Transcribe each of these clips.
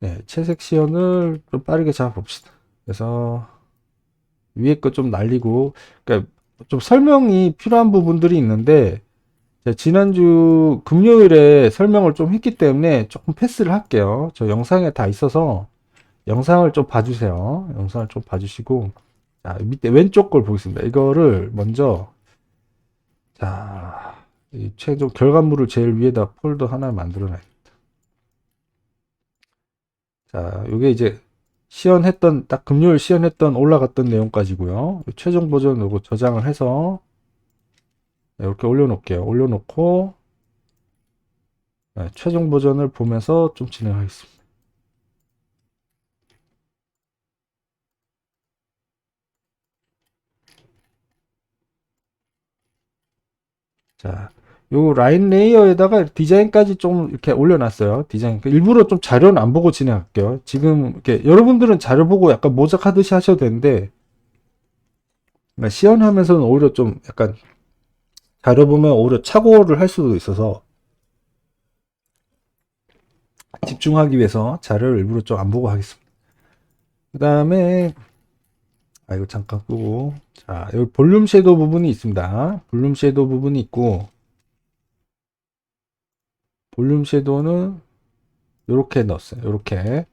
네, 채색 시연을 좀 빠르게 잡아봅시다. 그래서 위에 거 좀 날리고, 그러니까 좀 설명이 필요한 부분들이 있는데, 제가 지난주 금요일에 설명을 좀 했기 때문에 조금 패스를 할게요. 저 영상에 다 있어서 영상을 좀 봐주세요. 영상을 좀 봐주시고, 자, 밑에 왼쪽 걸 보겠습니다. 이거를 먼저, 자, 이 최종 결과물을 제일 위에다 폴더 하나 만들어 놔요. 자, 요게 이제 시연했던, 딱 금요일 시연했던 올라갔던 내용까지고요. 최종 버전 요거 저장을 해서 이렇게 올려놓을게요. 올려놓고, 네, 최종 버전을 보면서 좀 진행하겠습니다. 자, 요 라인 레이어에다가 디자인까지 좀 이렇게 올려놨어요. 디자인. 일부러 좀 자료는 안 보고 진행할게요. 지금 이렇게 여러분들은 자료 보고 약간 모작하듯이 하셔도 되는데, 그러니까 시연하면서는 오히려 좀 약간 자료 보면 오히려 착오를 할 수도 있어서 집중하기 위해서 자료를 일부러 좀 안 보고 하겠습니다. 그 다음에, 아, 이거 잠깐 끄고. 자, 여기 볼륨 섀도우 부분이 있습니다. 볼륨 섀도우 부분이 있고, 볼륨 섀도우는 이렇게 넣었어요. 이렇게.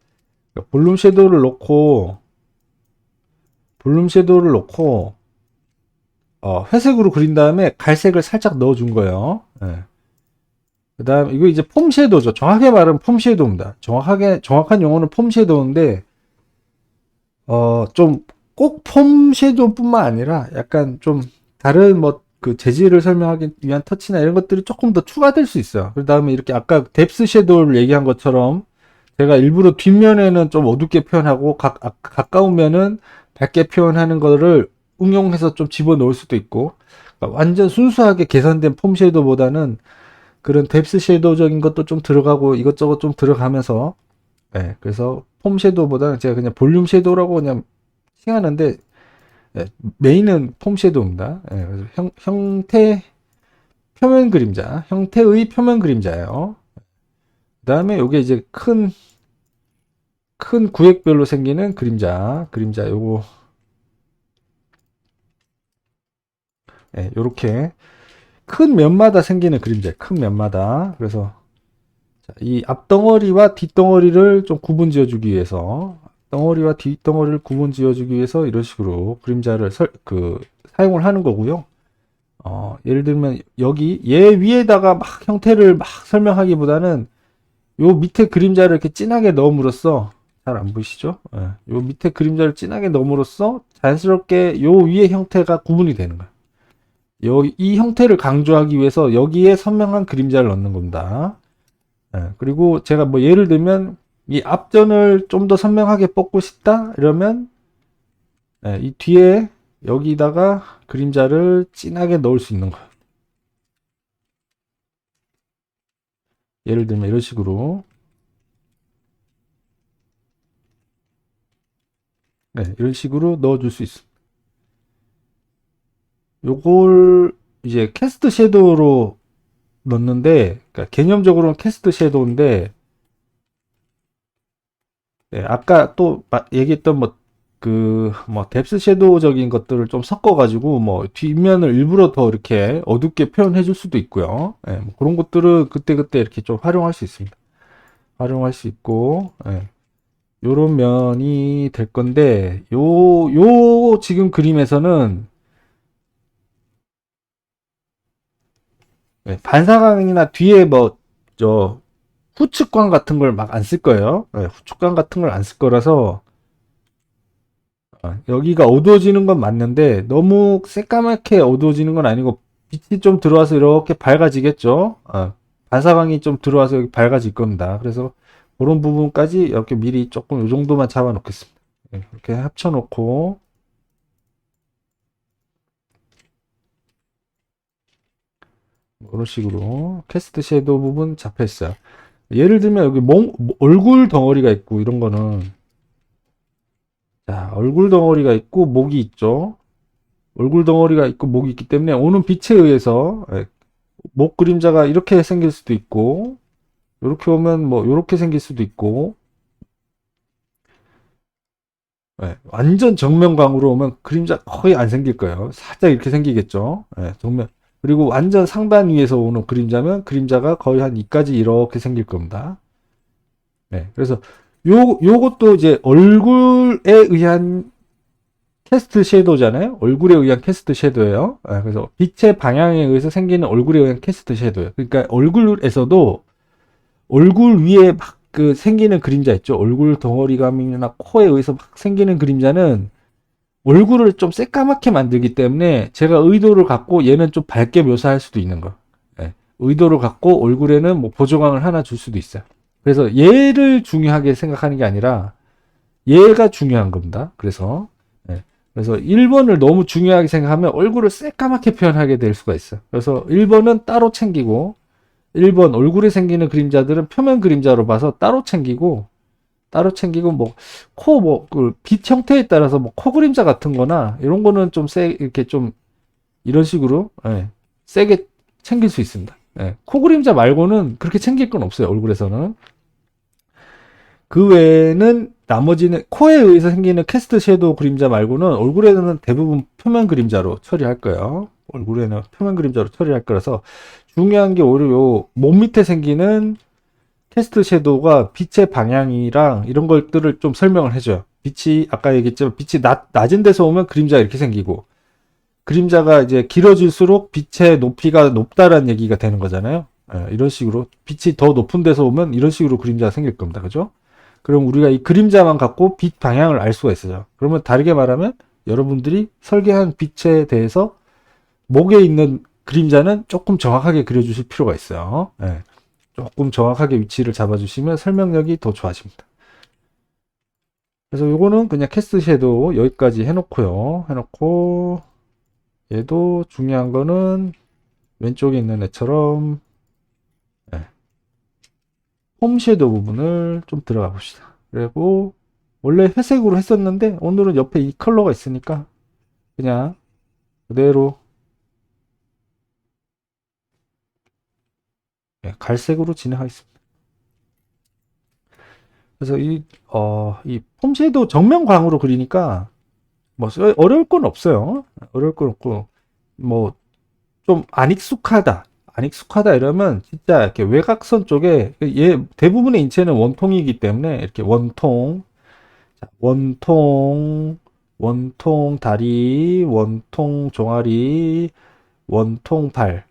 볼륨 섀도우를 넣고, 볼륨 섀도우를 넣고, 회색으로 그린 다음에 갈색을 살짝 넣어준 거예요. 예. 그 다음, 이거 이제 폼 섀도우죠. 정확하게 말하면 폼 섀도우입니다. 정확한 용어는 폼 섀도우인데, 좀 꼭 폼 섀도우뿐만 아니라 약간 좀 다른 뭐 그 재질을 설명하기 위한 터치나 이런 것들이 조금 더 추가될 수 있어요. 그 다음에 이렇게 아까 뎁스 섀도우를 얘기한 것처럼 제가 일부러 뒷면에는 좀 어둡게 표현하고 가까우면은 밝게 표현하는 거를 응용해서 좀 집어넣을 수도 있고, 그러니까 완전 순수하게 계산된 폼 섀도우보다는 그런 뎁스 섀도우적인 것도 좀 들어가고 이것저것 좀 들어가면서, 예, 그래서 폼 섀도우보다는 제가 그냥 볼륨 섀도우라고 그냥 칭하는데, 예, 메인은 폼 섀도우입니다. 예, 그래서 형태의 표면 그림자예요. 그 다음에 요게 이제 큰 구획별로 생기는 그림자 요거, 예, 요렇게 큰 면마다 생기는 그림자, 큰 면마다. 그래서 이 앞덩어리와 뒷덩어리를 좀 구분 지어주기 위해서, 덩어리와 뒷덩어리를 구분 지어주기 위해서 이런 식으로 그림자를 사용을 하는 거고요. 예를 들면 여기 얘 위에다가 막 형태를 막 설명하기보다는 요 밑에 그림자를 이렇게 진하게 넣음으로써, 잘 안 보이시죠? 예, 요 밑에 그림자를 진하게 넣음으로써 자연스럽게 요 위에 형태가 구분이 되는 거예요. 이 형태를 강조하기 위해서 여기에 선명한 그림자를 넣는 겁니다. 예, 그리고 제가 뭐 예를 들면 이 앞전을 좀 더 선명하게 뽑고 싶다 이러면, 예, 이 뒤에 여기다가 그림자를 진하게 넣을 수 있는 거예요. 예를 들면 이런 식으로, 네, 이런 식으로 넣어줄 수 있습니다. 요걸 이제 캐스트 섀도우로 넣는데, 그러니까 개념적으로는 캐스트 섀도우인데, 네, 아까 또 얘기했던 뭐 뎁스 섀도우적인 것들을 좀 섞어가지고 뭐 뒷면을 일부러 더 이렇게 어둡게 표현해 줄 수도 있고요. 예, 뭐 그런 것들을 그때그때 이렇게 좀 활용할 수 있습니다. 활용할 수 있고, 예, 요런 면이 될 건데, 요 지금 그림에서는, 예, 반사광이나 뒤에 후측광 같은 걸 막 안 쓸 거예요. 예, 후측광 같은 걸 안 쓸 거라서, 여기가 어두워지는 건 맞는데 너무 새까맣게 어두워지는 건 아니고 빛이 좀 들어와서 이렇게 밝아지겠죠. 반사광이 좀 들어와서 여기 밝아질 겁니다. 그래서 그런 부분까지 이렇게 미리 조금 이 정도만 잡아 놓겠습니다. 이렇게 합쳐 놓고, 이런 식으로 캐스트 섀도우 부분 잡혀 있어요. 예를 들면 여기 얼굴 덩어리가 있고 이런 거는, 자, 얼굴 덩어리가 있고 목이 있죠. 얼굴 덩어리가 있고 목이 있기 때문에 오는 빛에 의해서, 목 그림자가 이렇게 생길 수도 있고, 이렇게 오면 뭐 이렇게 생길 수도 있고, 완전 정면광으로 오면 그림자 거의 안 생길 거예요. 살짝 이렇게 생기겠죠. 정면. 그리고 완전 상단 위에서 오는 그림자면 그림자가 거의 한 이까지 이렇게 생길 겁니다. 그래서 요것도 이제 얼굴에 의한 캐스트 섀도우잖아요. 얼굴에 의한 캐스트 섀도우예요. 그래서 빛의 방향에 의해서 생기는 얼굴에 의한 캐스트 섀도우예요. 그러니까 얼굴에서도 얼굴 위에 막 그 생기는 그림자 있죠. 얼굴 덩어리감이나 코에 의해서 막 생기는 그림자는 얼굴을 좀 새까맣게 만들기 때문에 제가 의도를 갖고 얘는 좀 밝게 묘사할 수도 있는 거. 의도를 갖고 얼굴에는 뭐 보조광을 하나 줄 수도 있어요. 그래서 얘를 중요하게 생각하는 게 아니라 얘가 중요한 겁니다. 그래서 1번을 너무 중요하게 생각하면 얼굴을 새까맣게 표현하게 될 수가 있어요. 그래서 1번은 따로 챙기고 1번 얼굴에 생기는 그림자들은 표면 그림자로 봐서 따로 챙기고 뭐 코 뭐 그 빛 형태에 따라서 뭐 코 그림자 같은 거나 이런 거는 좀 이렇게 좀 이런 식으로 세게 챙길 수 있습니다. 코 그림자 말고는 그렇게 챙길 건 없어요. 얼굴에서는. 그 외에는 나머지는 코에 의해서 생기는 캐스트 섀도우 그림자 말고는 얼굴에는 대부분 표면 그림자로 처리할 거예요. 얼굴에는 표면 그림자로 처리할 거라서 중요한 게 오히려 요 몸 밑에 생기는 캐스트 섀도우가 빛의 방향이랑 이런 것들을 좀 설명을 해줘요. 빛이 아까 얘기했지만 빛이 낮은 데서 오면 그림자가 이렇게 생기고 그림자가 이제 길어질수록 빛의 높이가 높다라는 얘기가 되는 거잖아요. 이런 식으로 빛이 더 높은 데서 오면 이런 식으로 그림자가 생길 겁니다. 그죠? 그럼 우리가 이 그림자만 갖고 빛 방향을 알 수가 있어요. 그러면 다르게 말하면 여러분들이 설계한 빛에 대해서 목에 있는 그림자는 조금 정확하게 그려주실 필요가 있어요. 조금 정확하게 위치를 잡아주시면 설명력이 더 좋아집니다. 그래서 요거는 그냥 캐스트 섀도우 여기까지 해놓고요. 해놓고 얘도 중요한 거는 왼쪽에 있는 애처럼 홈 섀도우 부분을 좀 들어가 봅시다. 그리고 원래 회색으로 했었는데 오늘은 옆에 이 컬러가 있으니까 그냥 그대로 갈색으로 진행하겠습니다. 그래서 폼 섀도우 정면광으로 그리니까 뭐 어려울 건 없어요. 어려울 건 없고 뭐 좀 안 익숙하다. 안 익숙하다 이러면 진짜 이렇게 외곽선 쪽에 얘 대부분의 인체는 원통이기 때문에 이렇게 원통 다리, 원통 종아리, 원통 발,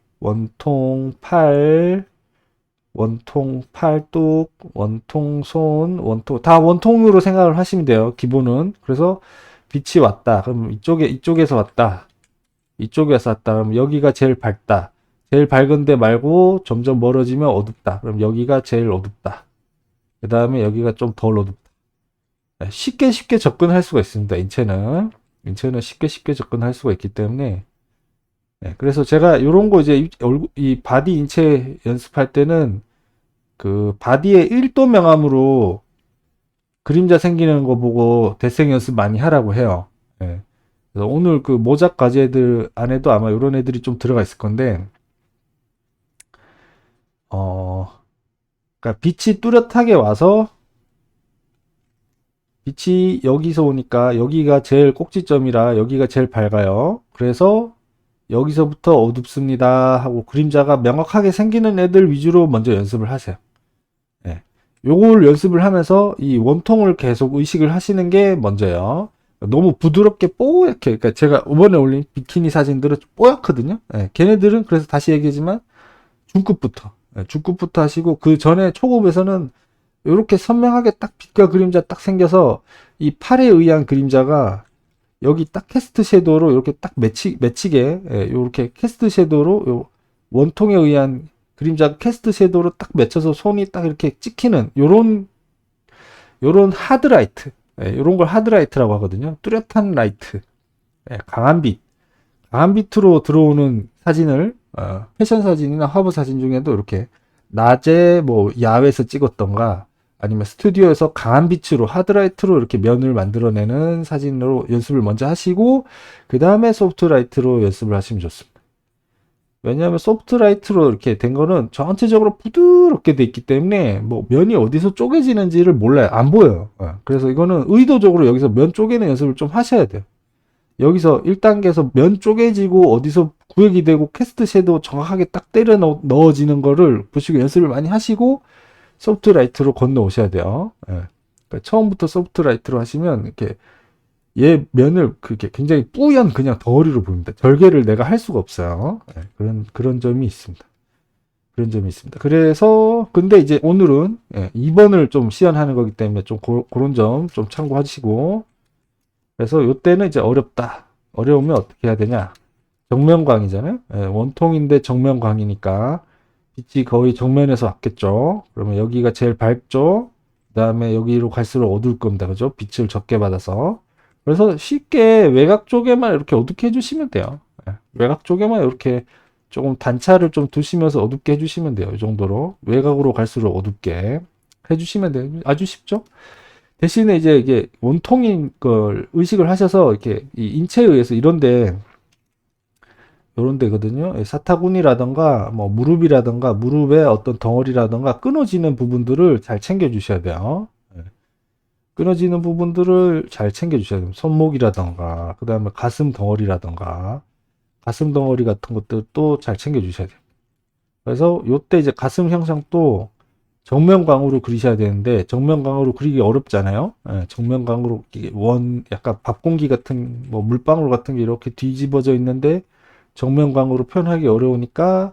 원통 팔뚝, 원통 손, 원통 다 원통으로 생각을 하시면 돼요. 기본은. 그래서 빛이 왔다. 그럼 이쪽에서 왔다. 이쪽에서 왔다. 그럼 여기가 제일 밝다. 제일 밝은 데 말고 점점 멀어지면 어둡다. 그럼 여기가 제일 어둡다. 그 다음에 여기가 좀 덜 어둡다. 쉽게 접근할 수가 있습니다. 인체는 쉽게 접근할 수가 있기 때문에 그래서 제가 이런 거 이제 이 바디 인체 연습할 때는 그 바디의 1도 명암으로 그림자 생기는 거 보고 대생 연습 많이 하라고 해요. 그래서 오늘 그 모작 과제들 안에도 아마 이런 애들이 좀 들어가 있을 건데 그러니까 빛이 뚜렷하게 와서 빛이 여기서 오니까 여기가 제일 꼭지점이라 여기가 제일 밝아요. 그래서 여기서부터 어둡습니다 하고 그림자가 명확하게 생기는 애들 위주로 먼저 연습을 하세요. 요걸 연습을 하면서 이 원통을 계속 의식을 하시는 게 먼저예요. 너무 부드럽게 뽀얗게, 그러니까 제가 이번에 올린 비키니 사진들은 뽀얗거든요. 걔네들은 그래서 다시 얘기하지만 중급부터 하시고 그 전에 초급에서는 이렇게 선명하게 딱 빛과 그림자 딱 생겨서 이 팔에 의한 그림자가 여기 딱 캐스트 섀도우로 이렇게 딱 맺히게 이렇게 캐스트 섀도우로 요 원통에 의한 그림자 캐스트 섀도우로 딱 맺혀서 손이 딱 이렇게 찍히는 요런 하드라이트 요런 걸 하드라이트라고 하거든요. 뚜렷한 라이트 강한 빛으로 들어오는 사진을 패션 사진이나 화보 사진 중에도 이렇게 낮에 뭐 야외에서 찍었던가 아니면 스튜디오에서 강한 빛으로 하드라이트로 이렇게 면을 만들어내는 사진으로 연습을 먼저 하시고 그 다음에 소프트라이트로 연습을 하시면 좋습니다. 왜냐하면 소프트라이트로 이렇게 된 거는 전체적으로 부드럽게 돼 있기 때문에 뭐 면이 어디서 쪼개지는지를 몰라요. 안 보여요. 그래서 이거는 의도적으로 여기서 면 쪼개는 연습을 좀 하셔야 돼요. 여기서 1단계에서 면 쪼개지고 어디서 구역이 되고 캐스트 섀도우 정확하게 딱 때려 넣어지는 거를 보시고 연습을 많이 하시고 소프트라이트로 건너오셔야 돼요. 그러니까 처음부터 소프트라이트로 하시면 이렇게 얘 면을 그렇게 굉장히 뿌연 그냥 덩어리로 보입니다. 절개를 내가 할 수가 없어요. 그런 점이 있습니다. 그런 점이 있습니다. 그래서 근데 이제 오늘은 2번을 좀 시연하는 거기 때문에 좀 그런 점 좀 참고하시고 그래서 요때는 이제 어렵다. 어려우면 어떻게 해야 되냐? 정면광이잖아요. 원통인데 정면광이니까 빛이 거의 정면에서 왔겠죠. 그러면 여기가 제일 밝죠. 그 다음에 여기로 갈수록 어두울 겁니다. 그죠? 빛을 적게 받아서. 그래서 쉽게 외곽 쪽에만 이렇게 어둡게 해주시면 돼요. 외곽 쪽에만 이렇게 조금 단차를 좀 두시면서 어둡게 해주시면 돼요. 이 정도로. 외곽으로 갈수록 어둡게 해주시면 돼요. 아주 쉽죠? 대신에 이제 이게 원통인 걸 의식을 하셔서 이렇게 이 인체에 의해서 이런 데거든요. 사타구니라던가 뭐 무릎이라던가 무릎의 어떤 덩어리라던가 끊어지는 부분들을 잘 챙겨 주셔야 돼요. 끊어지는 부분들을 잘 챙겨 주셔야 돼요. 손목이라던가 그다음에 가슴 덩어리라던가 가슴 덩어리 같은 것들도 잘 챙겨 주셔야 돼요. 그래서 요때 이제 가슴 형상도 정면광으로 그리셔야 되는데 정면광으로 그리기 어렵잖아요. 정면광으로 약간 밥공기 같은 뭐 물방울 같은 게 이렇게 뒤집어져 있는데 정면광으로 표현하기 어려우니까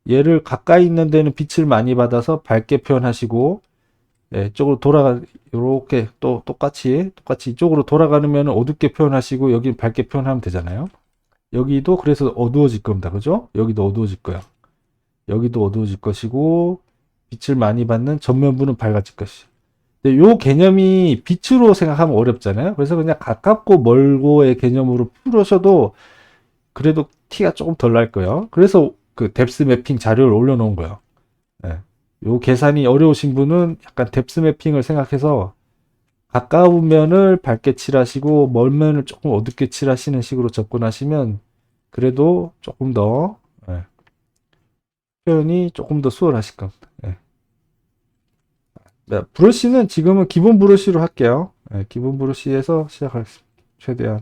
얘를 가까이 있는 데는 빛을 많이 받아서 밝게 표현하시고 이쪽으로 돌아가 이렇게 또 똑같이 이쪽으로 돌아가면 어둡게 표현하시고 여기 밝게 표현하면 되잖아요. 여기도 그래서 어두워질 겁니다. 그죠? 여기도 어두워질 거야. 여기도 어두워질 것이고 빛을 많이 받는 전면부는 밝아질 것이. 근데 요 개념이 빛으로 생각하면 어렵잖아요. 그래서 그냥 가깝고 멀고의 개념으로 풀으셔도 그래도 티가 조금 덜 날 거예요. 그래서 그 뎁스 매핑 자료를 올려놓은 거예요. 예. 요 계산이 어려우신 분은 약간 뎁스 매핑을 생각해서 가까운 면을 밝게 칠하시고 멀 면을 조금 어둡게 칠하시는 식으로 접근하시면 그래도 조금 더 표현이 조금 더 수월하실 겁니다. 네, 브러쉬는 지금은 기본 브러쉬로 할게요. 기본 브러쉬에서 시작하겠습니다. 최대한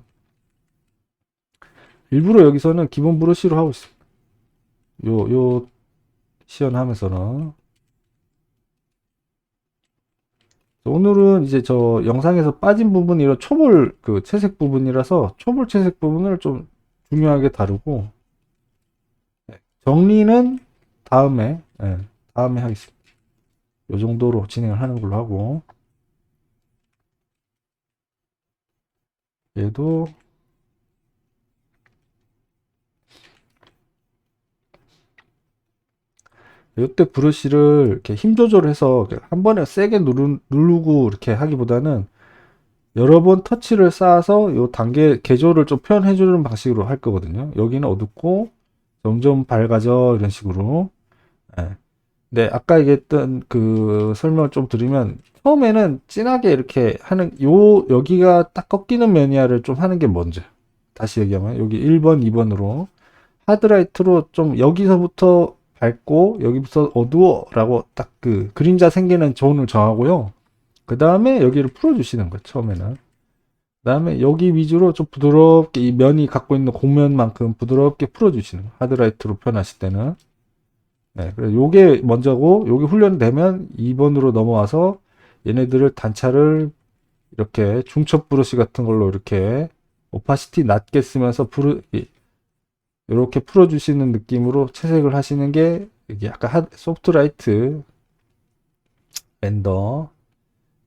일부러 여기서는 기본 브러쉬로 하고 있습니다. 요 시연하면서는 오늘은 이제 저 영상에서 빠진 부분이 이런 초볼 그 채색 부분이라서 초볼 채색 부분을 좀 중요하게 다루고 정리는 다음에 하겠습니다. 요 정도로 진행을 하는 걸로 하고 얘도 이때 브러쉬를 이렇게 힘 조절해서 한 번에 세게 누르고 이렇게 하기보다는 여러 번 터치를 쌓아서 요 단계 개조를 좀 표현해 주는 방식으로 할 거거든요. 여기는 어둡고 점점 밝아져 이런 식으로. 예. 네, 아까 얘기했던 그 설명을 좀 드리면 처음에는 진하게 이렇게 하는 여기가 딱 꺾이는 매니아를 좀 하는 게 먼저. 다시 얘기하면 여기 1번, 2번으로 하드라이트로 좀 여기서부터 밝고 여기부터 어두워라고 딱 그 그림자 생기는 존을 정하고요. 그 다음에 여기를 풀어주시는 거예요. 처음에는. 그 다음에 여기 위주로 좀 부드럽게 이 면이 갖고 있는 곡면만큼 부드럽게 풀어주시는 거예요. 하드라이트로 표현하실 때는. 네, 그래서 요게 먼저고 요게 훈련되면 2번으로 넘어와서 얘네들을 단차를 이렇게 중첩 브러쉬 같은 걸로 이렇게 오파시티 낮게 쓰면서 이렇게 풀어주시는 느낌으로 채색을 하시는 게 이게 약간 소프트라이트 렌더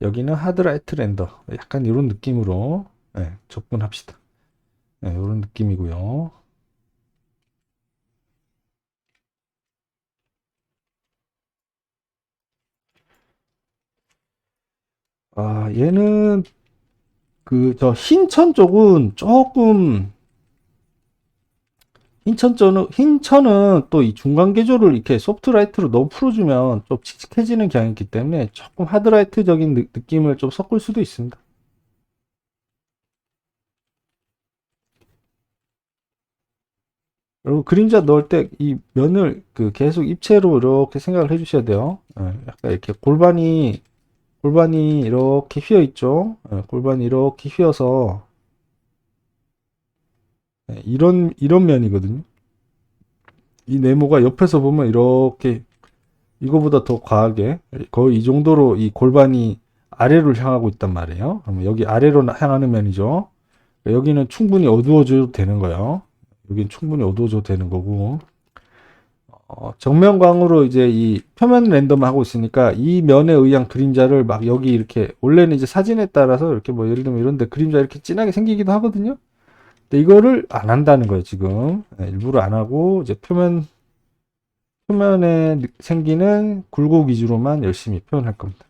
여기는 하드라이트 렌더 약간 이런 느낌으로 접근합시다. 이런 느낌이고요. 아 얘는 그 저 흰천 쪽은 조금 흰천은 또 이 중간 개조를 이렇게 소프트라이트로 너무 풀어주면 좀 칙칙해지는 경향이 있기 때문에 조금 하드라이트적인 느낌을 좀 섞을 수도 있습니다. 그리고 그림자 넣을 때 이 면을 그 계속 입체로 이렇게 생각을 해주셔야 돼요. 예, 약간 이렇게 골반이 이렇게 휘어 있죠. 예, 골반이 이렇게 휘어서 예, 이런 면이거든요. 이 네모가 옆에서 보면 이렇게 이거보다 더 과하게 거의 이 정도로 이 골반이 아래로 향하고 있단 말이에요. 그러면 여기 아래로 향하는 면이죠. 여기는 충분히 어두워져도 되는 거예요. 여기는 충분히 어두워져도 되는 거고. 정면광으로 이제 이 표면 랜덤 하고 있으니까 이 면에 의한 그림자를 막 여기 이렇게 원래는 이제 사진에 따라서 이렇게 뭐 예를 들면 이런데 그림자 이렇게 진하게 생기기도 하거든요. 근데 이거를 안 한다는 거예요, 지금. 네, 일부러 안 하고 이제 표면에 생기는 굴곡 위주로만 열심히 표현할 겁니다.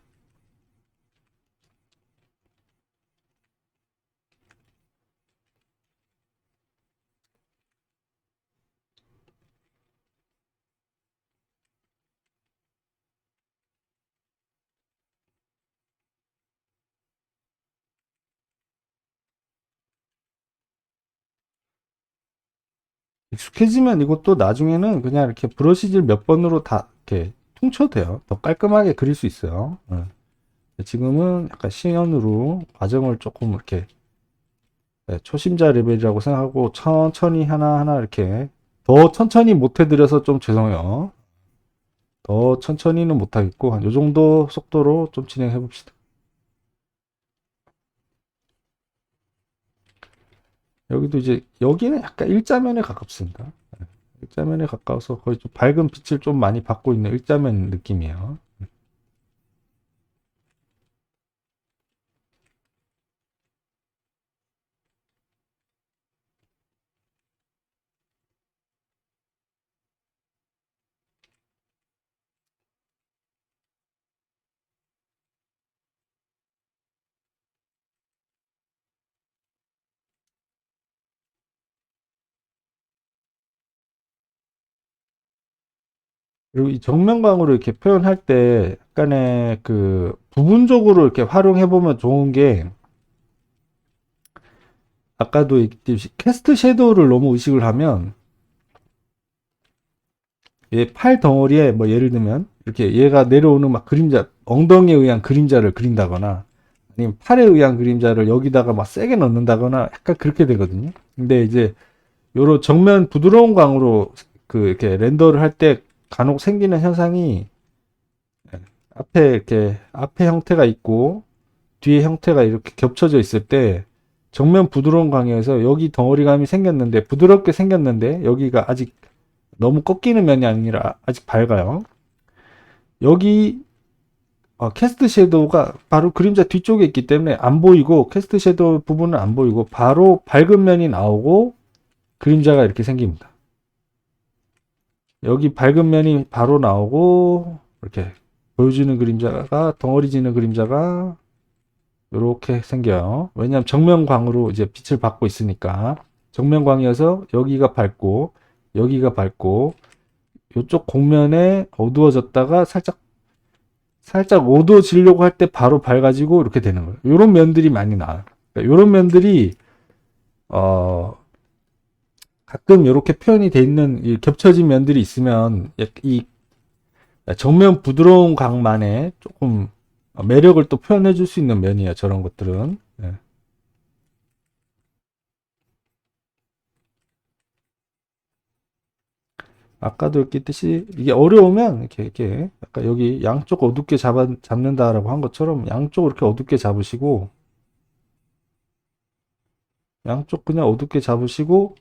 익숙해지면 이것도 나중에는 그냥 이렇게 브러쉬질 몇 번으로 다 이렇게 퉁쳐도 돼요. 더 깔끔하게 그릴 수 있어요. 지금은 약간 시연으로 과정을 조금 이렇게 초심자 레벨이라고 생각하고 천천히 하나하나 이렇게 더 천천히 못 해드려서 좀 죄송해요. 더 천천히는 못하겠고 한 요 정도 속도로 좀 진행해 봅시다. 여기도 이제 여기는 약간 일자면에 가깝습니다. 일자면에 가까워서 거의 좀 밝은 빛을 좀 많이 받고 있는 일자면 느낌이에요. 그리고 이 정면광으로 이렇게 표현할 때 약간의 그 부분적으로 이렇게 활용해 보면 좋은 게 아까도 얘기했듯이 캐스트 섀도우를 너무 의식을 하면 얘 팔 덩어리에 뭐 예를 들면 이렇게 얘가 내려오는 막 그림자 엉덩이에 의한 그림자를 그린다거나 아니면 팔에 의한 그림자를 여기다가 막 세게 넣는다거나 약간 그렇게 되거든요. 근데 이제 요런 정면 부드러운 광으로 그 이렇게 렌더를 할 때 간혹 생기는 현상이 앞에 이렇게 앞에 형태가 있고 뒤에 형태가 이렇게 겹쳐져 있을 때 정면 부드러운 광에서 여기 덩어리감이 생겼는데 부드럽게 생겼는데 여기가 아직 너무 꺾이는 면이 아니라 아직 밝아요. 여기 캐스트 섀도우가 바로 그림자 뒤쪽에 있기 때문에 안 보이고 캐스트 섀도우 부분은 안 보이고 바로 밝은 면이 나오고 그림자가 이렇게 생깁니다. 여기 밝은 면이 바로 나오고 이렇게 보여지는 그림자가 덩어리지는 그림자가 이렇게 생겨요. 왜냐하면 정면광으로 이제 빛을 받고 있으니까 정면광이어서 여기가 밝고 여기가 밝고 이쪽 곡면에 어두워졌다가 살짝 어두워지려고 할 때 바로 밝아지고 이렇게 되는 거예요. 이런 면들이 많이 나와요. 그러니까 이런 면들이 어 가끔 이렇게 표현이 돼 있는 이 겹쳐진 면들이 있으면 이 정면 부드러운 광만의 조금 매력을 또 표현해 줄 수 있는 면이에요. 저런 것들은. 예. 아까도 얘기했듯이 이게 어려우면 이렇게 아까 여기 양쪽 어둡게 잡는다라고 한 것처럼 양쪽 이렇게 어둡게 잡으시고 양쪽 그냥 어둡게 잡으시고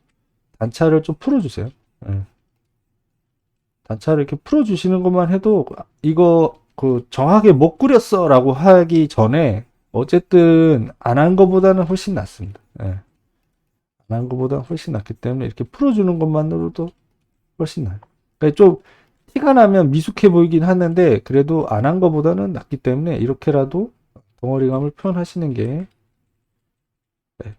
단차를 좀 풀어주세요. 예. 단차를 이렇게 풀어주시는 것만 해도 이거 그 정확하게 못 그렸어라고 하기 전에 어쨌든 안 한 것보다는 훨씬 낫습니다. 예. 안 한 것보다 훨씬 낫기 때문에 이렇게 풀어주는 것만으로도 훨씬 나아요. 그러니까 좀 티가 나면 미숙해 보이긴 하는데 그래도 안 한 것보다는 낫기 때문에 이렇게라도 덩어리감을 표현하시는 게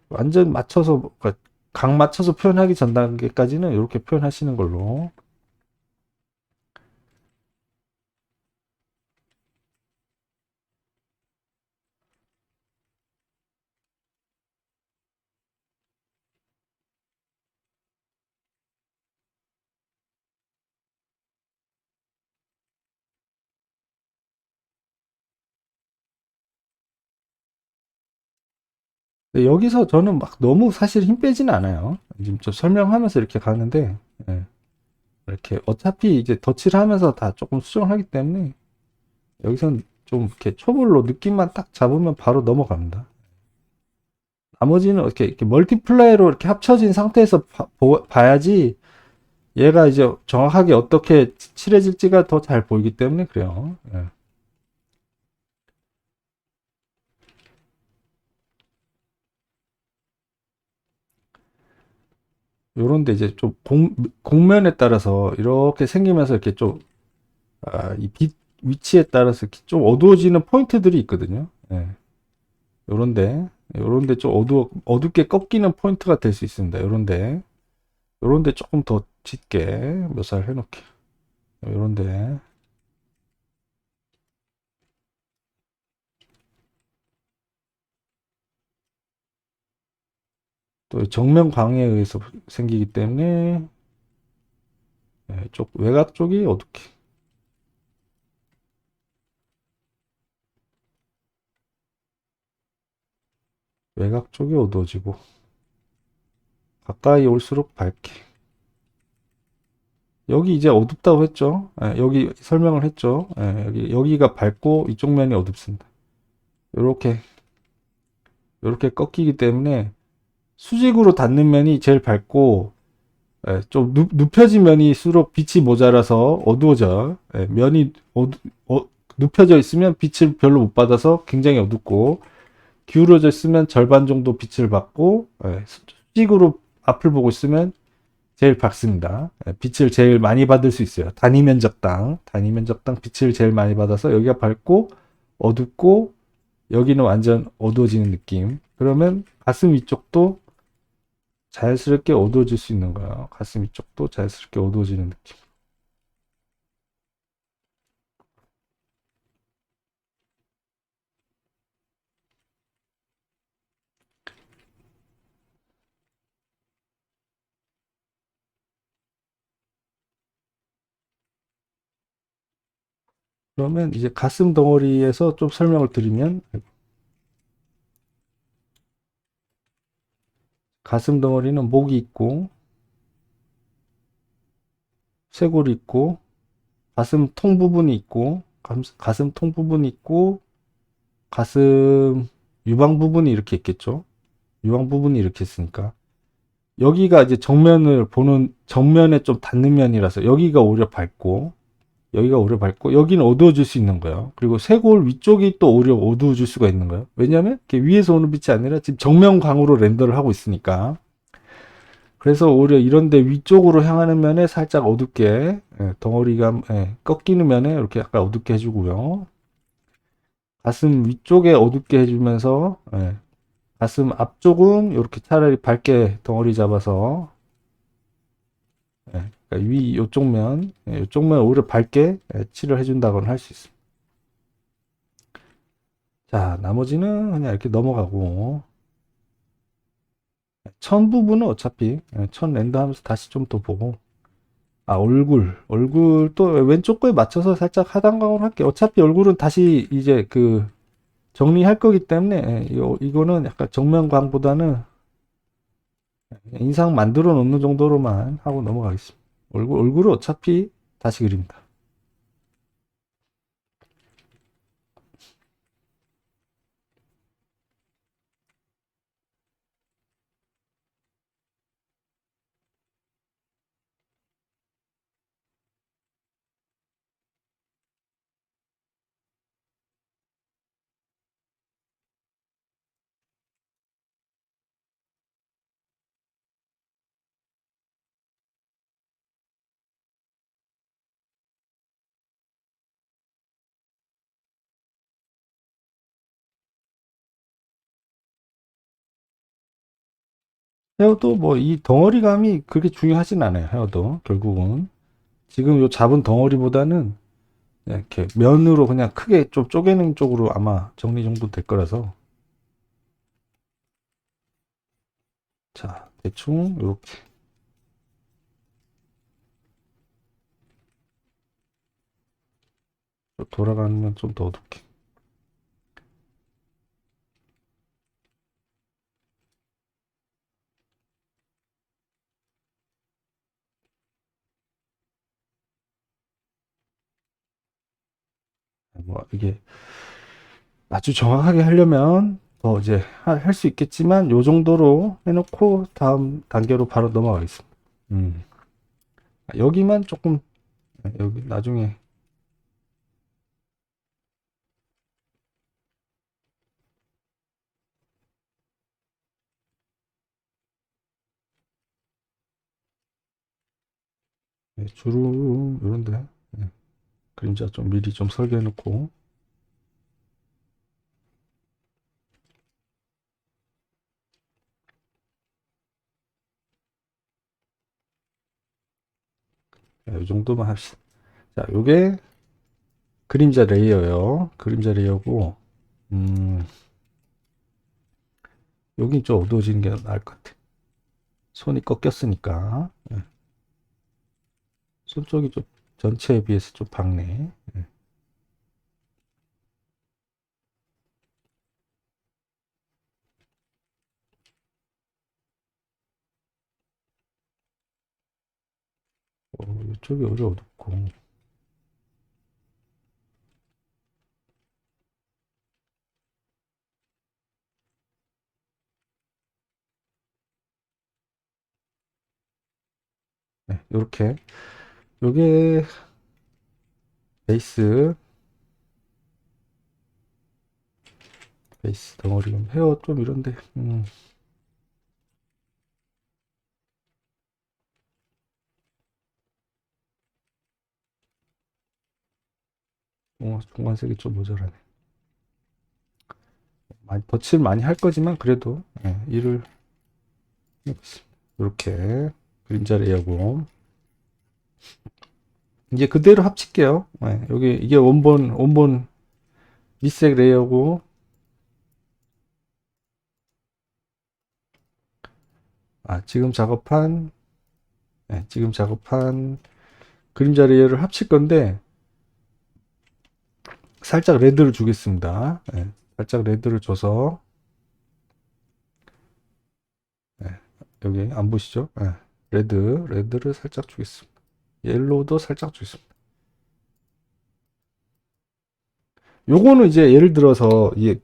완전 맞춰서 그러니까 각 맞춰서 표현하기 전 단계까지는 이렇게 표현하시는 걸로. 근데 여기서 저는 막 너무 사실 힘 빼지는 않아요. 지금 좀 설명하면서 이렇게 가는데, 예, 이렇게 어차피 이제 덧칠을 하면서 다 조금 수정하기 때문에 여기선 좀 이렇게 초벌로 느낌만 딱 잡으면 바로 넘어갑니다. 나머지는 이렇게 멀티플라이로 이렇게 합쳐진 상태에서 봐야지 얘가 이제 정확하게 어떻게 칠해질지가 더 잘 보이기 때문에 그래요. 예. 요런데 이제 좀 곡면에 따라서 이렇게 생기면서 이렇게 좀, 이 빛 위치에 따라서 이렇게 좀 어두워지는 포인트들이 있거든요. 예. 요런데 좀 어둡게 꺾이는 포인트가 될 수 있습니다. 요런데 조금 더 짙게 묘사를 해놓게. 요런데. 또 정면 광에 의해서 생기기 때문에, 외곽 쪽이 어둡게. 외곽 쪽이 어두워지고, 가까이 올수록 밝게. 여기 이제 어둡다고 했죠. 여기 설명을 했죠. 여기가 밝고 이쪽 면이 어둡습니다. 요렇게, 요렇게 꺾이기 때문에 수직으로 닿는 면이 제일 밝고, 좀 눕혀진 면일수록 빛이 모자라서 어두워져. 면이 눕혀져 있으면 빛을 별로 못 받아서 굉장히 어둡고, 기울어져 있으면 절반 정도 빛을 받고, 수직으로 앞을 보고 있으면 제일 밝습니다. 빛을 제일 많이 받을 수 있어요. 단위 면적당 빛을 제일 많이 받아서 여기가 밝고 어둡고 여기는 완전 어두워지는 느낌. 그러면 가슴 위쪽도 자연스럽게 어두워질 수 있는 거예요. 가슴 위쪽도 자연스럽게 어두워지는 느낌. 그러면 이제 가슴 덩어리에서 좀 설명을 드리면, 가슴 덩어리는 목이 있고 쇄골이 있고 가슴 통 부분이 있고 가슴 통 부분이 있고 가슴 유방 부분이 이렇게 있겠죠. 유방 부분이 이렇게 있으니까 여기가 이제 정면을 보는 정면에 좀 닿는 면이라서 여기가 오히려 밝고 여기는 어두워질 수 있는 거예요. 그리고 쇄골 위쪽이 또 오히려 어두워질 수가 있는 거예요. 왜냐하면 이렇게 위에서 오는 빛이 아니라 지금 정면광으로 렌더를 하고 있으니까. 그래서 오히려 이런데 위쪽으로 향하는 면에 살짝 어둡게, 덩어리가, 꺾이는 면에 이렇게 약간 어둡게 해주고요. 가슴 위쪽에 어둡게 해주면서, 가슴 앞쪽은 이렇게 차라리 밝게 덩어리 잡아서, 그러니까 이쪽 면 오히려 밝게, 칠을 해준다고는 할 수 있습니다. 자, 나머지는 그냥 이렇게 넘어가고, 천 부분은 어차피, 천 렌더 하면서 다시 좀 더 보고, 얼굴 또 왼쪽 거에 맞춰서 살짝 하단광으로 할게요. 어차피 얼굴은 다시 이제 그 정리할 거기 때문에, 이거는 약간 정면광보다는 인상 만들어 놓는 정도로만 하고 넘어가겠습니다. 얼굴은 어차피 다시 그립니다. 헤어도 뭐 이 덩어리감이 그렇게 중요하진 않아요. 헤어도 결국은 지금 요 잡은 덩어리보다는 그냥 이렇게 면으로 그냥 크게 좀 쪼개는 쪽으로 아마 정리 정도 될 거라서, 자, 대충 요렇게 돌아가면 좀 더 어둡게. 뭐 이게 아주 정확하게 하려면 더 이제 할 수 있겠지만 요 정도로 해놓고 다음 단계로 바로 넘어가겠습니다. 음. 여기만 조금 여기 나중에 주름 이런데 그림자 좀 미리 좀 설계해 놓고 이 정도만 합시다. 자, 요게 그림자 레이어요. 그림자 레이어고 음, 여기 좀 어두워지는 게 나을 것 같아. 손이 꺾였으니까 손 쪽이 좀 전체에 비해서 좀 밝네. 이쪽이 오히려 어둡고 네, 이렇게 요게 베이스 베이스 덩어리 헤어 좀 이런데 중간색이 좀 모자라네. 많이 덧칠 많이 할 거지만 그래도 일을 해보겠습니다. 이렇게 그림자 레이어고 이제 그대로 합칠게요. 여기 이게 원본 밑색 레이어고 지금 작업한 그림자 레이어를 합칠 건데 살짝 레드를 주겠습니다. 살짝 레드를 줘서 여기 안 보시죠? 레드를 살짝 주겠습니다. 옐로우도 살짝 주겠습니다. 요거는 이제 예를 들어서 이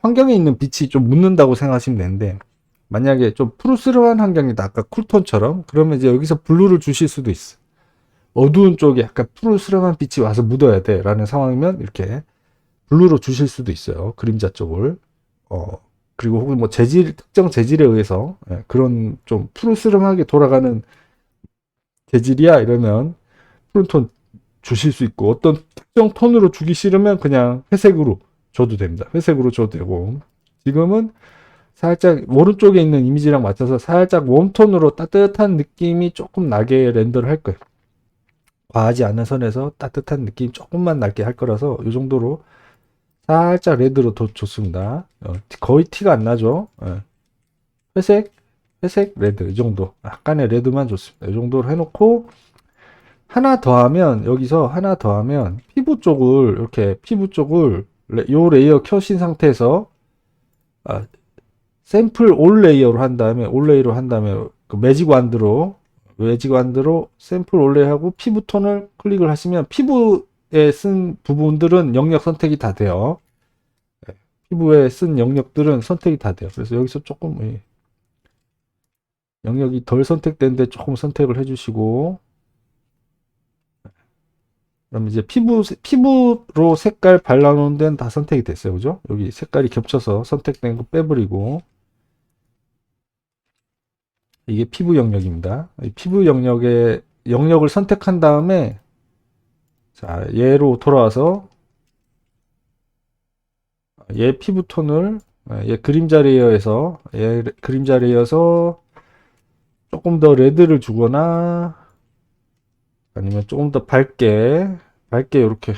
환경에 있는 빛이 좀 묻는다고 생각하시면 되는데 만약에 좀 푸르스름한 환경이다 아까 쿨톤처럼 그러면 이제 여기서 블루를 주실 수도 있어. 어두운 쪽에 약간 푸르스름한 빛이 와서 묻어야 돼 라는 상황이면 이렇게 블루로 주실 수도 있어요. 그림자 쪽을. 그리고 혹은 뭐 특정 재질에 의해서 그런 좀 푸르스름하게 돌아가는 재질이야 이러면 푸른톤 주실 수 있고 어떤 특정 톤으로 주기 싫으면 그냥 회색으로 줘도 됩니다. 회색으로 줘도 되고 지금은 살짝 오른쪽에 있는 이미지랑 맞춰서 살짝 웜톤으로 따뜻한 느낌이 조금 나게 렌더를 할 거예요. 과하지 않은 선에서 따뜻한 느낌 조금만 나게 할 거라서 이 정도로 살짝 레드로 좋습니다. 거의 티가 안 나죠. 회색, 회색, 레드 이 정도 약간의 레드만 좋습니다. 이 정도로 해놓고 하나 더하면 여기서 하나 더하면 피부 쪽을 요 레이어 켜신 상태에서 아, 샘플 올 레이로 한 다음에 그 매직 완드로 샘플 올 레이하고 피부 톤을 클릭을 하시면 피부에 쓴 부분들은 영역 선택이 다 돼요. 피부에 쓴 영역들은 선택이 다 돼요. 그래서 여기서 조금 영역이 덜 선택된데 조금 선택을 해주시고 그럼 이제 피부로 색깔 발라놓은 데는 다 선택이 됐어요. 그죠? 여기 색깔이 겹쳐서 선택된 거 빼버리고 이게 피부 영역입니다. 이 피부 영역을 선택한 다음에 자, 얘로 돌아와서 얘 피부 톤을 얘 그림자 레이어에서 조금 더 레드를 주거나 아니면 조금 더 밝게 이렇게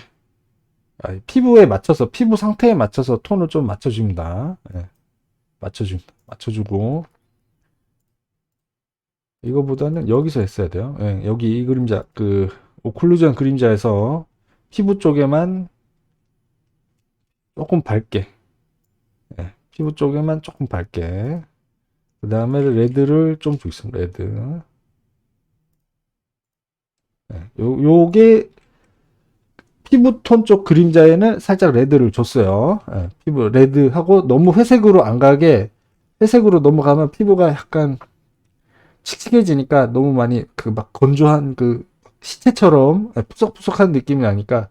피부 상태에 맞춰서 톤을 좀 맞춰줍니다. 맞춰주고 이거보다는 여기서 했어야 돼요. 여기 이 그림자 그 오클루전 그림자에서 피부 쪽에만 조금 밝게 피부 쪽에만 조금 밝게 그 다음에 레드를 좀 주겠습니다. 레드 요게 피부톤 쪽 그림자에는 살짝 레드를 줬어요. 예, 피부 레드하고 너무 회색으로 안 가게, 회색으로 넘어가면 피부가 약간 칙칙해지니까 너무 많이 그 막 건조한 그 시체처럼 푸석푸석한 느낌이 나니까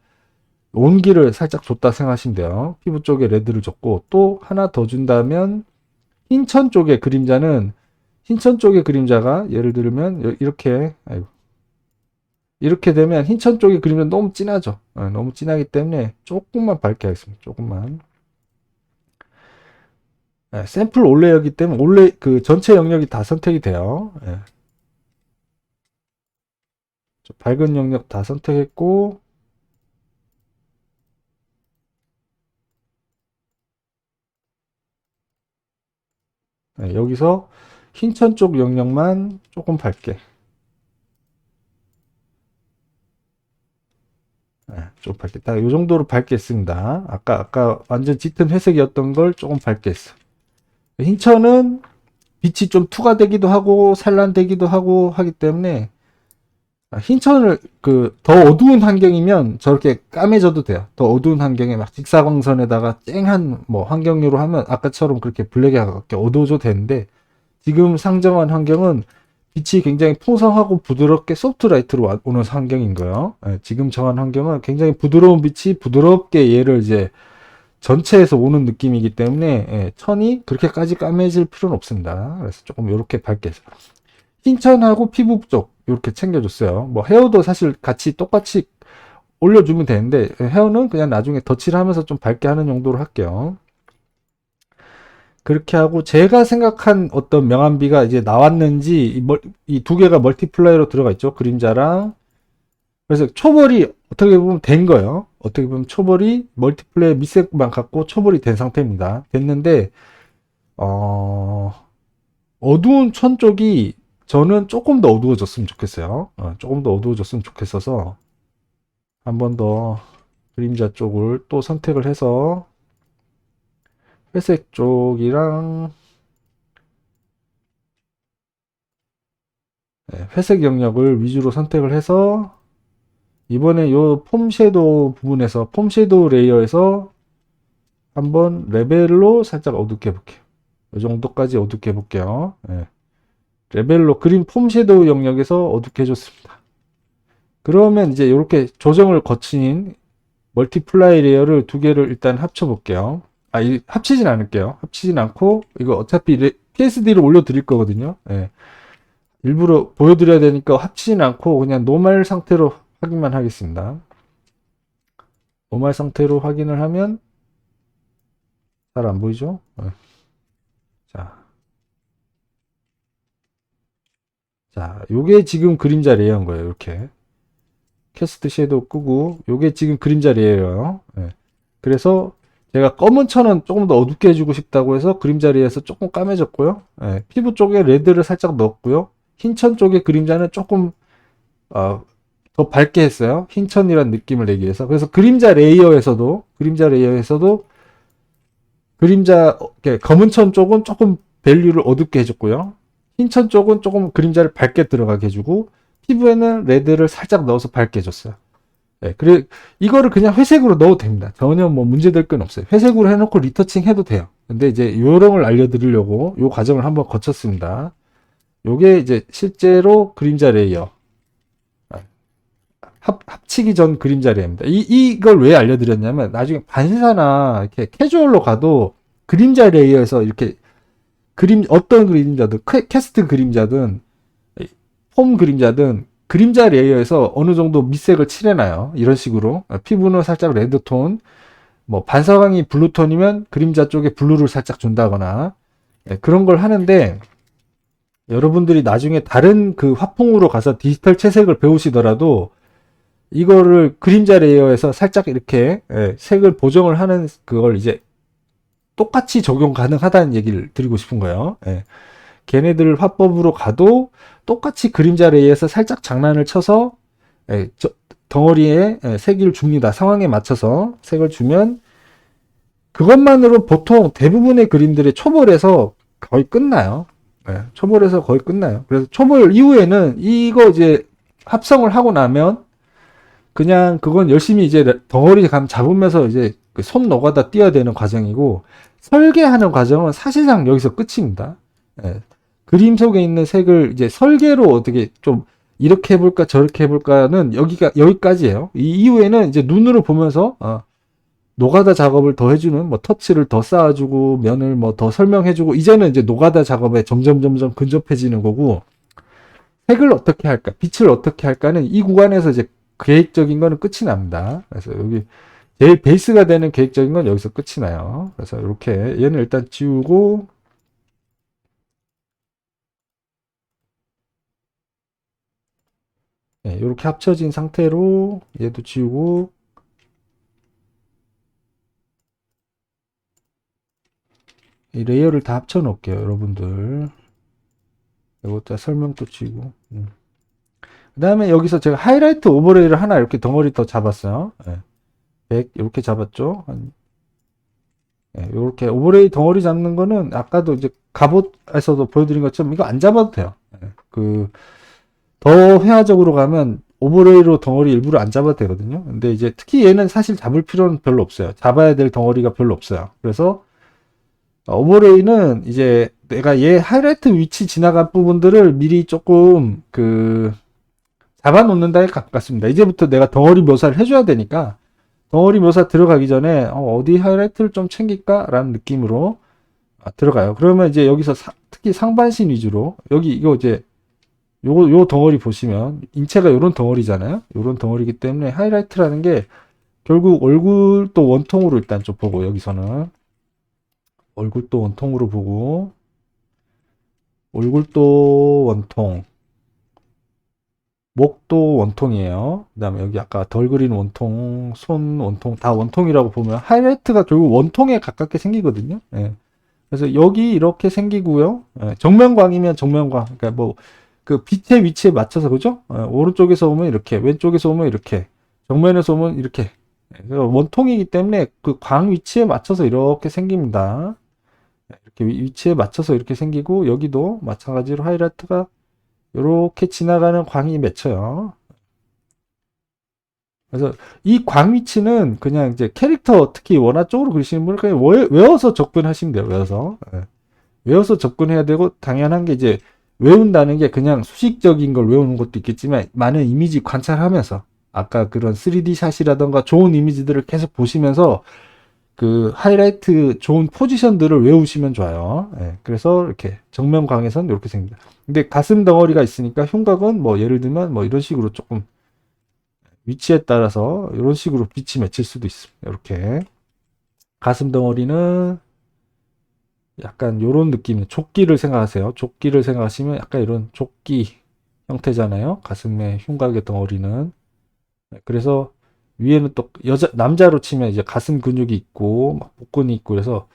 온기를 살짝 줬다 생각하시면 돼요. 피부 쪽에 레드를 줬고, 또 하나 더 준다면 흰천 쪽의 그림자는, 흰천 쪽의 그림자가 예를 들면 이렇게, 아이고, 이렇게 되면 흰천 쪽의 그림자는 너무 진하죠. 너무 진하기 때문에 조금만 밝게 하겠습니다. 조금만. 샘플 올레이기 때문에 올레 그 전체 영역이 다 선택이 돼요. 밝은 영역 다 선택했고, 여기서 흰천 쪽 영역만 조금 밝게. 좀 밝게. 딱 이 정도로 밝게 했습니다. 아까 완전 짙은 회색이었던 걸 조금 밝게 했어. 흰천은 빛이 좀 투과되기도 하고 산란되기도 하고 하기 때문에 흰천을 그 더 어두운 환경이면 저렇게 까매져도 돼요. 더 어두운 환경에 막 직사광선에다가 쨍한 뭐 환경으로 하면 아까처럼 그렇게 블랙에 가깝게 어두워져도 되는데, 지금 상정한 환경은 빛이 굉장히 풍성하고 부드럽게 소프트 라이트로 오는 환경인 거예요. 지금 정한 환경은 굉장히 부드러운 빛이 부드럽게 얘를 이제 전체에서 오는 느낌이기 때문에 천이 그렇게까지 까매질 필요는 없습니다. 그래서 조금 이렇게 밝게 해서 흰천하고 피부 쪽 이렇게 챙겨줬어요. 뭐 헤어도 사실 같이 똑같이 올려주면 되는데 헤어는 그냥 나중에 덧칠을 하면서 좀 밝게 하는 용도로 할게요. 그렇게 하고 제가 생각한 어떤 명암비가 이제 나왔는지, 이 두 개가 멀티플라이로 들어가 있죠. 그림자랑. 그래서 초벌이 어떻게 보면 된 거예요. 어떻게 보면 초벌이 멀티플라이 밑색만 갖고 초벌이 된 상태입니다. 됐는데 어두운 천 쪽이 저는 조금 더 어두워졌으면 좋겠어요. 조금 더 어두워졌으면 좋겠어서 한 번 더 그림자 쪽을 또 선택을 해서 회색 쪽이랑 회색 영역을 위주로 선택을 해서 이번에 요 폼 섀도우 부분에서 폼 섀도우 레이어에서 한번 레벨로 살짝 어둡게 해볼게요. 이 정도까지 어둡게 해볼게요. 레벨로 그린 폼 섀도우 영역에서 어둡게 해줬습니다. 그러면 이제 이렇게 조정을 거친 멀티플라이 레이어를 두 개를 일단 합쳐 볼게요. 합치진 않을게요. 합치진 않고 이거 어차피 PSD를 올려 드릴 거거든요. 일부러 보여드려야 되니까 합치진 않고 그냥 노멀 상태로 확인만 하겠습니다. 노멀 상태로 확인을 하면 잘 안 보이죠? 자, 요게 지금 그림자 레이어인 거예요. 이렇게 캐스트 섀도우 끄고 요게 지금 그림자 레이어예요. 그래서 제가 검은 천은 조금 더 어둡게 해주고 싶다고 해서 그림자 레이어에서 조금 까매졌고요. 피부 쪽에 레드를 살짝 넣었고요. 흰천 쪽의 그림자는 조금 더 밝게 했어요. 흰천이란 느낌을 내기 위해서. 그래서 그림자 레이어에서도 그림자 검은 천 쪽은 조금 밸류를 어둡게 해줬고요. 흰천 쪽은 조금 그림자를 밝게 들어가게 해주고 피부에는 레드를 살짝 넣어서 밝게 해줬어요. 그래 이거를 그냥 회색으로 넣어도 됩니다. 전혀 뭐 문제될 건 없어요. 회색으로 해놓고 리터칭 해도 돼요. 근데 이제 요령을 알려드리려고 요 과정을 한번 거쳤습니다. 요게 이제 실제로 그림자 레이어 합치기 전 그림자 레이어입니다. 이걸 왜 알려드렸냐면 나중에 반사나 이렇게 캐주얼로 가도 그림자 레이어에서 이렇게 어떤 그림자든 캐스트 그림자든 폼 그림자든 그림자 레이어에서 어느 정도 밑색을 칠해놔요. 이런 식으로 피부는 살짝 레드톤, 뭐 반사광이 블루톤이면 그림자 쪽에 블루를 살짝 준다거나 그런 걸 하는데, 여러분들이 나중에 다른 그 화풍으로 가서 디지털 채색을 배우시더라도 이거를 그림자 레이어에서 살짝 이렇게 색을 보정을 하는 그걸 이제 똑같이 적용 가능하다는 얘기를 드리고 싶은 거예요. 걔네들 화법으로 가도 똑같이 그림자 레이어에서 살짝 장난을 쳐서 덩어리에 색을 줍니다. 상황에 맞춰서 색을 주면 그것만으로 보통 대부분의 그림들의 초벌에서 거의 끝나요. 초벌에서 거의 끝나요. 그래서 초벌 이후에는 이거 이제 합성을 하고 나면 그냥 그건 열심히 이제 덩어리 감 잡으면서 이제 그손 노가다 뛰어야 되는 과정이고, 설계하는 과정은 사실상 여기서 끝입니다. 예. 그림 속에 있는 색을 이제 설계로 어떻게 좀 이렇게 해볼까 저렇게 해볼까는 여기까지예요. 이 이후에는 이제 눈으로 보면서 노가다 작업을 더 해주는, 뭐 터치를 더 쌓아주고 면을 뭐 더 설명해주고, 이제는 이제 노가다 작업에 점점 근접해지는 거고, 색을 어떻게 할까, 빛을 어떻게 할까는 이 구간에서 이제 계획적인 거는 끝이 납니다. 그래서 여기 제일 베이스가 되는 계획적인 건 여기서 끝이 나요. 그래서 이렇게 얘는 일단 지우고, 네, 이렇게 합쳐진 상태로 얘도 지우고, 이 레이어를 다 합쳐 놓을게요, 여러분들. 이것도 설명도 지우고. 그 다음에 여기서 제가 하이라이트 오버레이를 하나 이렇게 덩어리 더 잡았어요. 100 이렇게 잡았죠. 이렇게 오버레이 덩어리 잡는 거는 아까도 이제 갑옷에서도 보여드린 것처럼 이거 안 잡아도 돼요. 더 회화적으로 가면 오버레이로 덩어리 일부러 안 잡아도 되거든요. 근데 이제 특히 얘는 사실 잡을 필요는 별로 없어요. 잡아야 될 덩어리가 별로 없어요. 그래서 오버레이는 이제 내가 얘 하이라이트 위치 지나간 부분들을 미리 조금 잡아 놓는다에 가깝습니다. 이제부터 내가 덩어리 묘사를 해줘야 되니까 덩어리 묘사 들어가기 전에 어디 하이라이트를 좀 챙길까 라는 느낌으로 들어가요. 그러면 이제 여기서 특히 상반신 위주로, 여기 이거 이제 요 덩어리 보시면 인체가 요런 덩어리잖아요. 요런 덩어리기 때문에 하이라이트라는 게 결국 얼굴도 원통으로 일단 좀 보고, 여기서는 얼굴도 원통으로 보고, 얼굴도 원통, 목도 원통이에요. 그 다음에 여기 아까 덜 그린 원통, 손 원통, 다 원통이라고 보면 하이라이트가 결국 원통에 가깝게 생기거든요. 예. 그래서 여기 이렇게 생기고요. 예. 정면광이면 정면광, 그러니까 뭐 그 빛의 위치에 맞춰서, 그죠? 예. 오른쪽에서 오면 이렇게, 왼쪽에서 오면 이렇게, 정면에서 오면 이렇게. 예. 원통이기 때문에 그 광 위치에 맞춰서 이렇게 생깁니다. 이렇게 위치에 맞춰서 이렇게 생기고, 여기도 마찬가지로 하이라이트가 이렇게 지나가는 광이 맺혀요. 그래서 이 광 위치는 그냥 이제 캐릭터 특히 원화 쪽으로 그리시는 분은 그냥 외워서 접근하시면 돼요. 외워서. 예. 외워서 접근해야 되고, 당연한 게 이제 외운다는 게 그냥 수식적인 걸 외우는 것도 있겠지만, 많은 이미지 관찰하면서 아까 그런 3D 샷이라던가 좋은 이미지들을 계속 보시면서 그 하이라이트 좋은 포지션들을 외우시면 좋아요. 예. 그래서 이렇게 정면 광에선 이렇게 생깁니다. 근데 가슴 덩어리가 있으니까 흉곽은 뭐 예를 들면 뭐 이런 식으로 조금 위치에 따라서 이런 식으로 빛이 맺힐 수도 있습니다. 이렇게 가슴 덩어리는 약간 이런 느낌의 조끼를 생각하세요. 조끼를 생각하시면 약간 이런 조끼 형태잖아요. 가슴의 흉곽의 덩어리는. 그래서 위에는 또 남자로 치면 이제 가슴 근육이 있고 막 복근이 있고, 그래서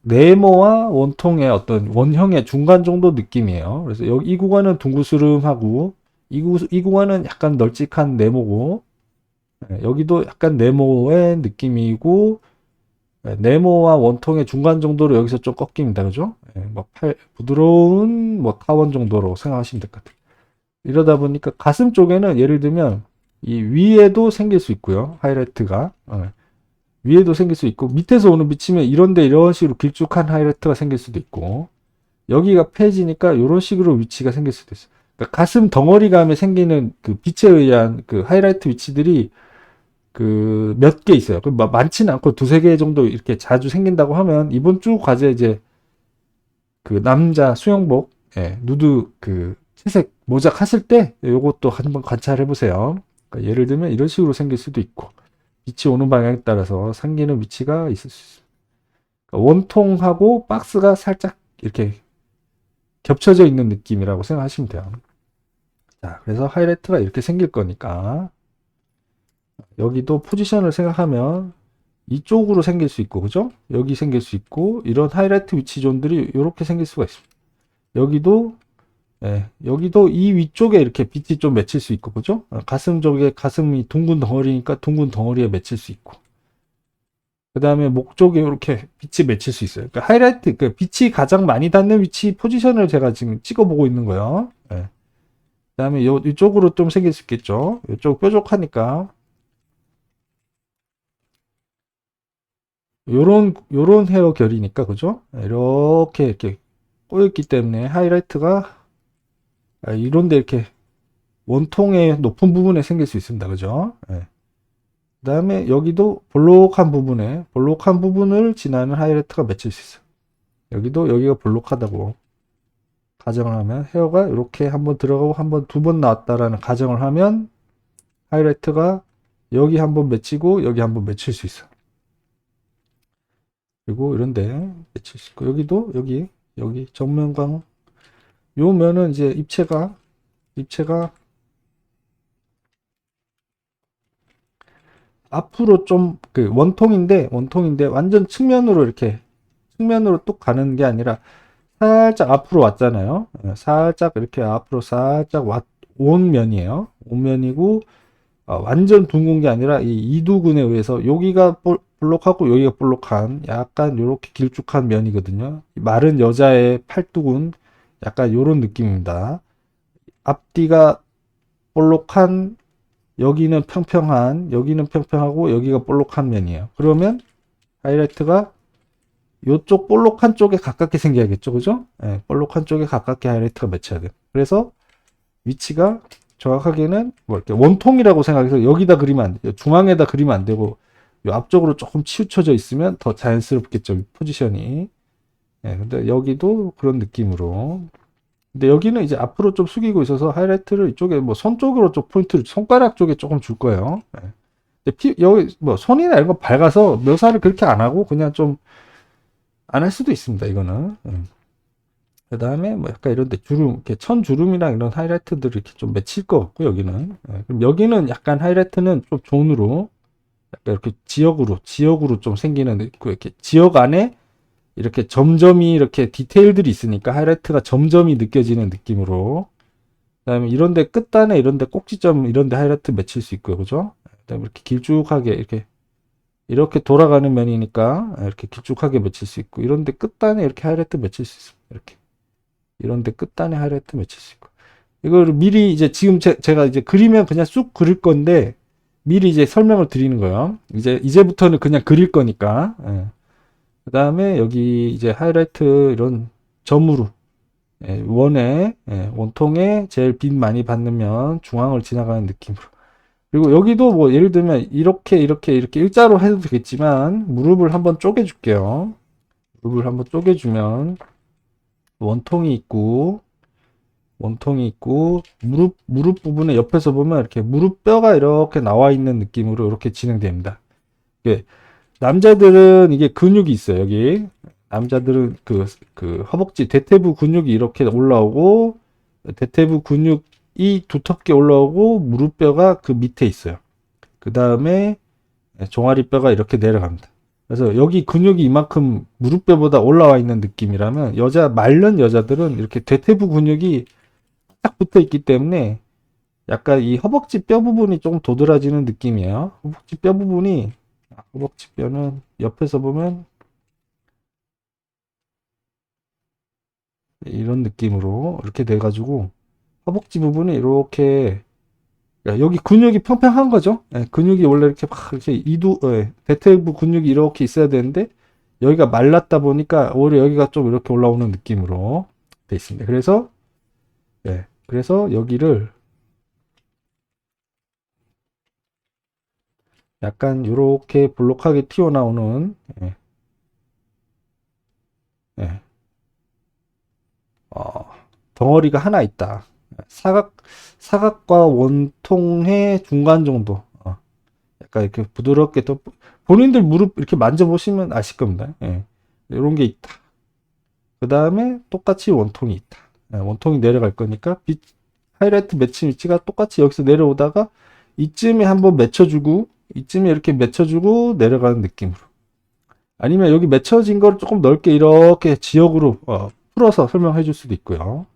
네모와 원통의 어떤 원형의 중간 정도 느낌이에요. 그래서 여기 이 구간은 둥그스름하고, 이 구간은 약간 널찍한 네모고, 여기도 약간 네모의 느낌이고, 네모와 원통의 중간 정도로 여기서 좀 꺾입니다. 그죠? 뭐 부드러운 뭐 타원 정도로 생각하시면 될 것 같아요. 이러다 보니까 가슴 쪽에는 예를 들면 이 위에도 생길 수 있고요. 하이라이트가. 위에도 생길 수 있고, 밑에서 오는 비치면 이런데 이런 식으로 길쭉한 하이라이트가 생길 수도 있고, 여기가 패지니까 이런 식으로 위치가 생길 수도 있어요. 그러니까 가슴 덩어리감에 생기는 그 빛에 의한 그 하이라이트 위치들이 그 몇 개 있어요. 많지는 않고 두세 개 정도 이렇게 자주 생긴다고 하면, 이번 주 과제 이제 그 남자 수영복, 누드 그 채색 모작 하실 때 요것도 한번 관찰해 보세요. 그러니까 예를 들면 이런 식으로 생길 수도 있고, 빛이 오는 방향에 따라서 생기는 위치가 있을 수 있어요. 그러니까 원통하고 박스가 살짝 이렇게 겹쳐져 있는 느낌이라고 생각하시면 돼요. 자, 그래서 하이라이트가 이렇게 생길 거니까 여기도 포지션을 생각하면 이쪽으로 생길 수 있고, 그죠? 여기 생길 수 있고, 이런 하이라이트 위치 존들이 이렇게 생길 수가 있습니다. 여기도 여기도 이 위쪽에 이렇게 빛이 좀 맺힐 수 있고, 그죠? 가슴 쪽에, 가슴이 둥근 덩어리니까 둥근 덩어리에 맺힐 수 있고, 그 다음에 목 쪽에 이렇게 빛이 맺힐 수 있어요. 그러니까 하이라이트, 그 빛이 가장 많이 닿는 위치 포지션을 제가 지금 찍어보고 있는 거예요. 그 다음에 이쪽으로 좀 생길 수 있겠죠. 이쪽 뾰족하니까 요런 헤어 결이니까, 그죠? 이렇게 꼬였기 때문에 하이라이트가 이런데 이렇게 원통의 높은 부분에 생길 수 있습니다. 그죠? 예. 그 다음에 여기도 볼록한 부분을 지나는 하이라이트가 맺힐 수 있어요. 여기도 여기가 볼록하다고 가정을 하면 헤어가 이렇게 한번 들어가고 한번 두 번 나왔다라는 가정을 하면 하이라이트가 여기 한번 맺히고 여기 한번 맺힐 수 있어요. 그리고 이런데 맺힐 수 있고 여기도 여기 정면광 요 면은 이제 입체가 앞으로 좀 그 원통인데 완전 측면으로 뚝 가는 게 아니라 살짝 앞으로 왔잖아요. 살짝 이렇게 앞으로 살짝 온 면이에요. 온 면이고 완전 둥근 게 아니라 이 이두근에 의해서 여기가 볼록하고 여기가 볼록한 약간 이렇게 길쭉한 면이거든요. 마른 여자의 팔뚝은 약간 이런 느낌입니다. 앞뒤가 볼록한 여기는 평평하고 여기가 볼록한 면이에요. 그러면 하이라이트가 이쪽 볼록한 쪽에 가깝게 생겨야겠죠, 그죠? 예, 볼록한 쪽에 가깝게 하이라이트가 맺혀야 돼요. 그래서 위치가 정확하게는 뭐 이렇게 원통이라고 생각해서 여기다 그리면 안 돼요. 중앙에다 그리면 안 되고 요 앞쪽으로 조금 치우쳐져 있으면 더 자연스럽겠죠, 포지션이. 예, 근데 여기도 그런 느낌으로. 근데 여기는 이제 앞으로 좀 숙이고 있어서 하이라이트를 이쪽에 뭐 손 쪽으로 좀 포인트를 손가락 쪽에 조금 줄 거예요. 예. 근데 여기 뭐 손이나 이런 거 밝아서 묘사를 그렇게 안 하고 그냥 좀 안 할 수도 있습니다. 이거는. 그 다음에 뭐 약간 이런데 주름, 이렇게 천 주름이랑 이런 하이라이트들을 이렇게 좀 맺힐 것 같고 여기는. 그럼 여기는 약간 하이라이트는 좀 존으로 약간 이렇게 지역으로 좀 생기는 그 이렇게 지역 안에 이렇게 점점이 이렇게 디테일들이 있으니까 하이라이트가 점점이 느껴지는 느낌으로. 그다음에 이런데 끝단에 이런데 꼭지점 이런데 하이라이트 맺힐 수 있고요, 그죠? 그다음에 이렇게 길쭉하게 이렇게 돌아가는 면이니까 이렇게 길쭉하게 맺힐 수 있고 이런데 끝단에 이렇게 하이라이트 맺힐 수 있습니다. 이렇게 이런데 끝단에 하이라이트 맺힐 수 있고 이거를 미리 이제 지금 제가 이제 그리면 그냥 쑥 그릴 건데 미리 이제 설명을 드리는 거예요. 이제부터는 그냥 그릴 거니까. 예. 그다음에 여기 이제 하이라이트 이런 점으로 원통에 제일 빛 많이 받는 면 중앙을 지나가는 느낌으로. 그리고 여기도 뭐 예를 들면 이렇게 일자로 해도 되겠지만 무릎을 한번 쪼개줄게요. 무릎을 한번 쪼개주면 원통이 있고 무릎 부분에 옆에서 보면 이렇게 무릎뼈가 이렇게 나와 있는 느낌으로 이렇게 진행됩니다. 이게 남자들은 이게 근육이 있어요. 여기 남자들은 그 허벅지 대퇴부 근육이 이렇게 올라오고 대퇴부 근육이 두텁게 올라오고 무릎뼈가 그 밑에 있어요. 그 다음에 종아리뼈가 이렇게 내려갑니다. 그래서 여기 근육이 이만큼 무릎뼈보다 올라와 있는 느낌이라면 마른 여자들은 이렇게 대퇴부 근육이 딱 붙어 있기 때문에 약간 이 허벅지 뼈 부분이 조금 도드라지는 느낌이에요. 허벅지 뼈는 옆에서 보면 이런 느낌으로 이렇게 돼가지고 허벅지 부분이 이렇게 여기 근육이 평평한 거죠. 근육이 원래 이렇게 막 이렇게 대퇴부 근육이 이렇게 있어야 되는데 여기가 말랐다 보니까 오히려 여기가 좀 이렇게 올라오는 느낌으로 돼 있습니다. 그래서 여기를 약간 이렇게 볼록하게 튀어나오는 예, 어, 덩어리가 하나 있다. 사각과 원통의 중간 정도. 약간 이렇게 부드럽게 또 본인들 무릎 이렇게 만져보시면 아실 겁니다. 이런 게 있다. 그 다음에 똑같이 원통이 있다. 원통이 내려갈 거니까 하이라이트 맺힌 위치가 똑같이 여기서 내려오다가 이쯤에 한번 맺혀주고 이쯤에 이렇게 맺혀주고 내려가는 느낌으로. 아니면 여기 맺혀진 걸 조금 넓게 이렇게 지역으로 풀어서 설명해 줄 수도 있고요.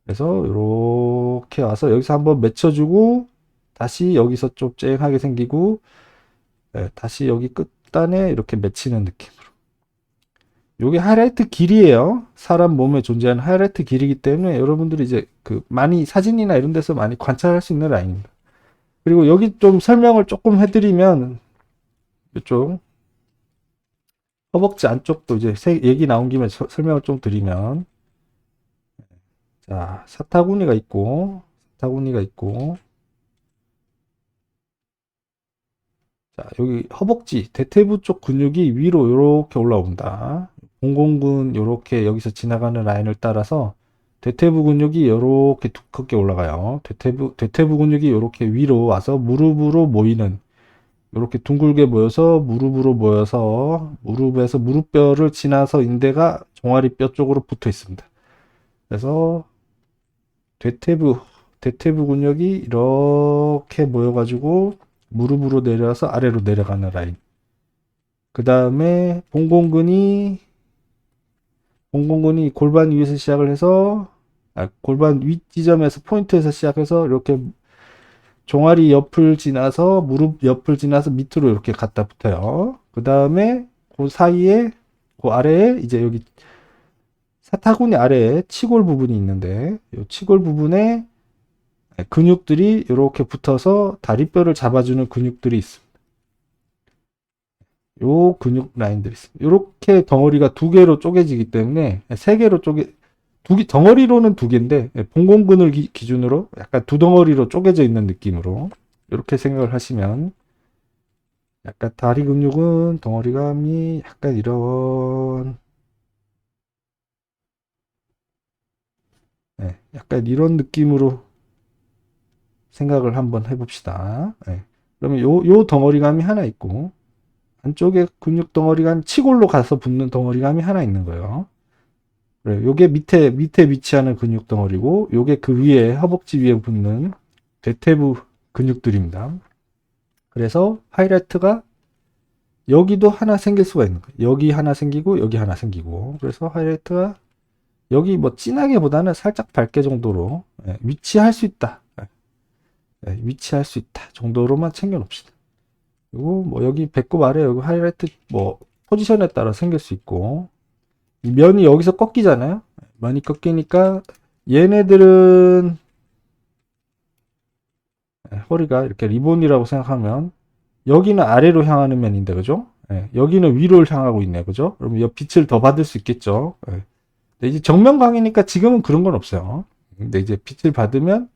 그래서 이렇게 와서 여기서 한번 맺혀주고 다시 여기서 좀 쨍하게 생기고 다시 여기 끝단에 이렇게 맺히는 느낌으로. 요게 하이라이트 길이에요. 사람 몸에 존재하는 하이라이트 길이기 때문에 여러분들이 이제 많이 사진이나 이런 데서 많이 관찰할 수 있는 라인입니다. 그리고 여기 좀 설명을 조금 해드리면 이쪽 허벅지 안쪽도 이제 얘기 나온 김에 설명을 좀 드리면, 자, 사타구니가 있고, 자, 여기 허벅지, 대퇴부 쪽 근육이 위로 이렇게 올라온다. 공공근 이렇게 여기서 지나가는 라인을 따라서 대퇴부 근육이 이렇게 두껍게 올라가요. 대퇴부 근육이 이렇게 위로 와서 무릎으로 모이는, 이렇게 둥글게 모여서 무릎으로 모여서 무릎에서 무릎뼈를 지나서 인대가 종아리뼈 쪽으로 붙어 있습니다. 그래서 대퇴부, 대퇴부 근육이 이렇게 모여가지고 무릎으로 내려와서 아래로 내려가는 라인. 그 다음에 봉공근이 골반 위에서 시작을 해서, 골반 윗 지점에서 포인트에서 시작해서 이렇게 종아리 옆을 지나서 무릎 옆을 지나서 밑으로 이렇게 갖다 붙어요. 그 다음에 그 사이에 그 아래에 이제 여기 사타구니 아래에 치골 부분이 있는데 이 치골 부분에 근육들이 이렇게 붙어서 다리뼈를 잡아주는 근육들이 있습니다. 요 근육 라인들이 있습니다. 이렇게 덩어리가 두 개로 쪼개지기 때문에 세 개로 덩어리로는 두 개인데 봉공근을 기준으로 약간 두 덩어리로 쪼개져 있는 느낌으로 이렇게 생각을 하시면, 약간 다리 근육은 덩어리감이 약간 이런, 약간 이런 느낌으로 생각을 한번 해봅시다. 그러면 요 덩어리감이 하나 있고, 안쪽에 근육 덩어리감, 치골로 가서 붙는 덩어리감이 하나 있는 거예요. 그래, 요게 밑에 위치하는 근육 덩어리고, 요게 그 위에, 허벅지 위에 붙는 대퇴부 근육들입니다. 그래서 하이라이트가 여기도 하나 생길 수가 있는 거예요. 여기 하나 생기고, 여기 하나 생기고. 그래서 하이라이트가 여기 뭐 진하게보다는 살짝 밝게 정도로 위치할 수 있다. 위치할 수 있다 정도로만 챙겨 놓읍시다. 그리고 뭐 여기 배꼽 아래 여기 하이라이트 뭐 포지션에 따라 생길 수 있고, 이 면이 여기서 꺾이잖아요. 면이 꺾이니까 얘네들은 허리가 이렇게 리본이라고 생각하면 여기는 아래로 향하는 면인데 그죠? 여기는 위로 향하고 있네 그죠? 그러면 이 빛을 더 받을 수 있겠죠. 근데 이제 정면광이니까 지금은 그런 건 없어요. 근데 이제 빛을 받으면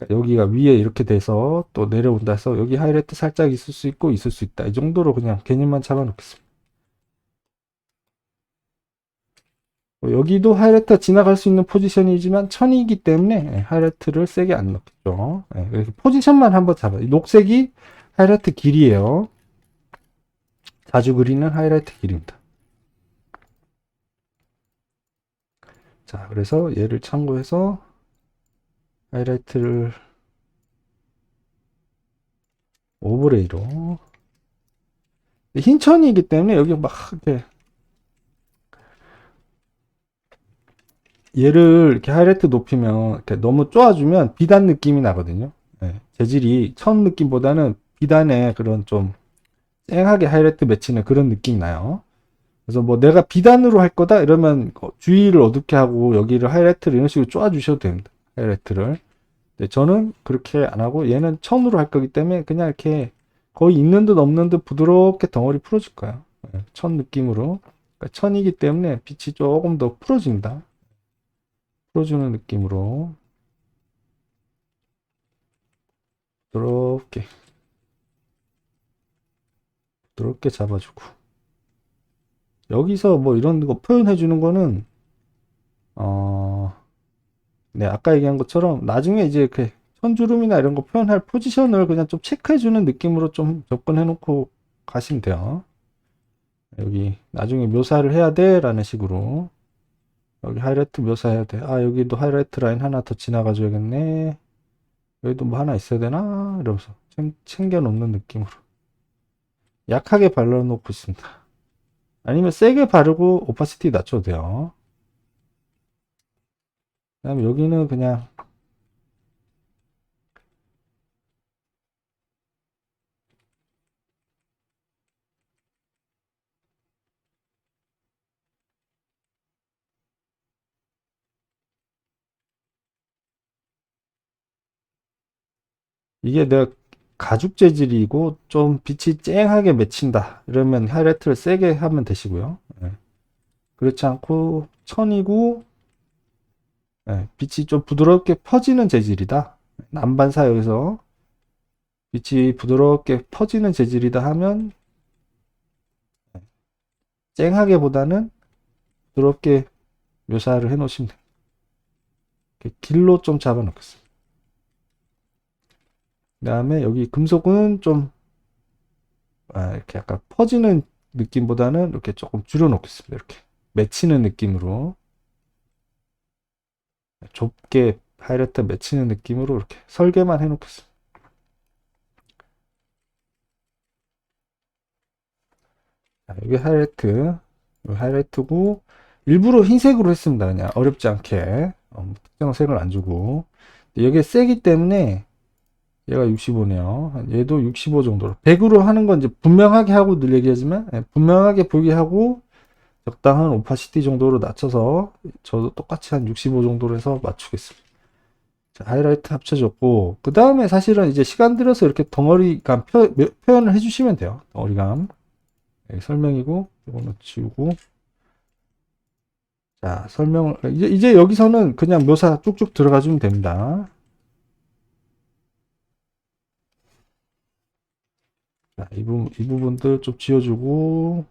여기가 위에 이렇게 돼서 또 내려온다 해서 여기 하이라이트 살짝 있을 수 있고 있을 수 있다. 이 정도로 그냥 개념만 잡아 놓겠습니다. 여기도 하이라이트가 지나갈 수 있는 포지션이지만 천이기 때문에 하이라이트를 세게 안 넣겠죠. 그래서 포지션만 한번 잡아요. 녹색이 하이라이트 길이에요. 자주 그리는 하이라이트 길입니다. 자, 그래서 얘를 참고해서 하이라이트를 오버레이로, 흰 천이기 때문에 여기 막 이렇게 얘를 이렇게 하이라이트 높이면 이렇게 너무 쪼아주면 비단 느낌이 나거든요. 재질이 천 느낌보다는 비단의 그런 좀 쨍하게 하이라이트 맺히는 그런 느낌이 나요. 그래서 뭐 내가 비단으로 할 거다 이러면 주의를 어둡게 하고 여기를 하이라이트를 이런 식으로 쪼아주셔도 됩니다. 하이라이트를. 근데 저는 그렇게 안 하고 얘는 천으로 할 거기 때문에 그냥 이렇게 거의 있는 듯 없는 듯 부드럽게 덩어리 풀어줄 거예요. 천 느낌으로. 그러니까 천이기 때문에 빛이 조금 더 풀어집니다. 풀어주는 느낌으로 부드럽게 부드럽게 잡아주고, 여기서 뭐 이런 거 표현해 주는 거는 어, 네, 아까 얘기한 것처럼 나중에 이제 이렇게 천주름이나 이런 거 표현할 포지션을 그냥 좀 체크해 주는 느낌으로 좀 접근해 놓고 가시면 돼요. 여기 나중에 묘사를 해야 돼 라는 식으로, 여기 하이라이트 묘사해야 돼. 아, 여기도 하이라이트 라인 하나 더 지나가 줘야겠네. 여기도 뭐 하나 있어야 되나 이러면서 챙겨 놓는 느낌으로 약하게 발라 놓고 있습니다. 아니면 세게 바르고 오파시티 낮춰도 돼요. 그다음에 여기는 그냥 이게 내가 가죽 재질이고 좀 빛이 쨍하게 맺힌다. 이러면 하이라이트를 세게 하면 되시고요. 예. 그렇지 않고 천이고 예, 빛이 좀 부드럽게 퍼지는 재질이다. 남반 사이에서 빛이 부드럽게 퍼지는 재질이다 하면 쨍하게보다는 부드럽게 묘사를 해 놓으시면 돼요. 이렇게 길로 좀 잡아 놓겠습니다. 그 다음에 여기 금속은 좀 이렇게 약간 퍼지는 느낌보다는 이렇게 조금 줄여 놓겠습니다. 이렇게 맺히는 느낌으로 좁게 하이라이트 맺히는 느낌으로 이렇게 설계만 해 놓겠습니다. 여기 하이라이트고 일부러 흰색으로 했습니다. 그냥 어렵지 않게 특정한 색을 안 주고 여기에 세기 때문에 얘가 65네요. 얘도 65 정도로 100으로 하는 건 이제 분명하게 하고 늘 얘기하지만 분명하게 보이게 하고 적당한 오파시티 정도로 낮춰서 저도 똑같이 한 65 정도로 해서 맞추겠습니다. 자, 하이라이트 합쳐졌고 그 다음에 사실은 이제 시간 들여서 이렇게 덩어리감 표현을 해주시면 돼요. 덩어리감 설명이고 이거는 지우고 자 설명을 이제 여기서는 그냥 묘사 쭉쭉 들어가 주면 됩니다. 자, 이 부분들 좀 지워주고